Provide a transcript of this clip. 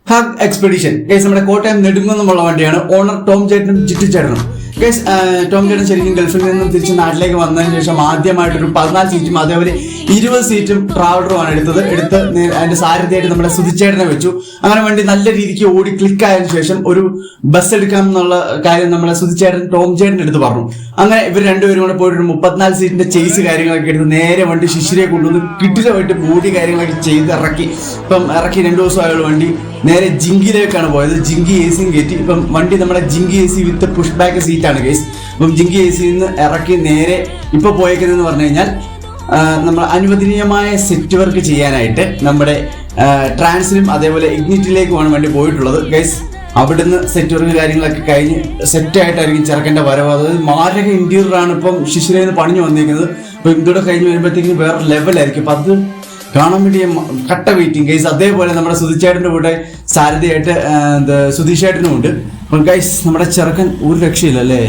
Hug expedition case നമ്മുടെ കോട്ടയം നെടുങ്കുന്നമുള്ള വണ്ടിയാണ്. Owner Tom ചേട്ടനും ജിറ്റു ചേട്ടനും. കേസ് ടോം ചേട്ടൻ ശരിക്കും ഗൾഫിൽ നിന്നും തിരിച്ച് നാട്ടിലേക്ക് വന്നതിന് ശേഷം ആദ്യമായിട്ടൊരു 14 സീറ്റും അതേപോലെ 20 സീറ്റും ട്രാവലറുമാണ് എടുത്ത് അതിന്റെ സാരഥിയായിട്ട് നമ്മുടെ സുധിച്ചേട്ടനെ വെച്ചു. അങ്ങനെ വണ്ടി നല്ല രീതിക്ക് ഓടി ക്ലിക്ക് ആയതിനു ശേഷം ഒരു ബസ് എടുക്കാം എന്നുള്ള കാര്യം നമ്മളെ സുധിച്ചേട്ടൻ ടോം ചേട്ടൻ എടുത്ത് പറഞ്ഞു. അങ്ങനെ ഇവർ രണ്ടുപേരും കൂടെ പോയിട്ട് 34 സീറ്റിന്റെ ചേസ് കാര്യങ്ങളൊക്കെ എടുത്ത് നേരെ വണ്ടി ശിശിരെ കൊണ്ടുവന്ന് കിട്ടിലുമായിട്ട് ബോഡി കാര്യങ്ങളൊക്കെ ചെയ്ത് ഇറക്കി 2 ദിവസമായുള്ള വണ്ടി നേരെ ജിങ്കിയിലേക്കാണ് പോയത്. ജിങ്കി AC കയറ്റി. ഇപ്പം വണ്ടി നമ്മുടെ ജിങ്കി AC വിത്ത് പുഷ് ബാക്ക് സീറ്റാണ് കേസ്. അപ്പം ജിങ്കി AC നിന്ന് ഇറക്കി നേരെ ഇപ്പൊ പോയേക്കുന്നതെന്ന് പറഞ്ഞു കഴിഞ്ഞാൽ നമ്മൾ അനുവദനീയമായ സെറ്റ് വർക്ക് ചെയ്യാനായിട്ട് നമ്മുടെ ട്രാൻസിലും അതേപോലെ ഇഗ്നിറ്റിലേക്കുമാണ് വേണ്ടി പോയിട്ടുള്ളത് ഗൈസ്. അവിടുന്ന് സെറ്റ് വർക്ക് കാര്യങ്ങളൊക്കെ കഴിഞ്ഞ് സെറ്റായിട്ടായിരിക്കും ചെറുക്കൻ്റെ വരവ്. അതായത് മാരക ഇന്റീരിയറാണ് ഇപ്പം ശിശിരയിൽ നിന്ന് പണിഞ്ഞു വന്നിരിക്കുന്നത്. അപ്പം ഇതോടെ കഴിഞ്ഞ് വരുമ്പോഴത്തേക്കും വേറെ ലെവലായിരിക്കും. അപ്പം അത് കാണാൻ വേണ്ടി കട്ട വെയിറ്റിംഗ് ഗൈസ്. അതേപോലെ നമ്മുടെ സുധിച്ചേട്ടൻ്റെ കൂടെ സാരഥിയായിട്ട് സുധീഷേട്ടനും ഉണ്ട്. അപ്പം ഗൈസ് നമ്മുടെ ചെറുക്കൻ ഒരു രക്ഷയില്ല അല്ലേ.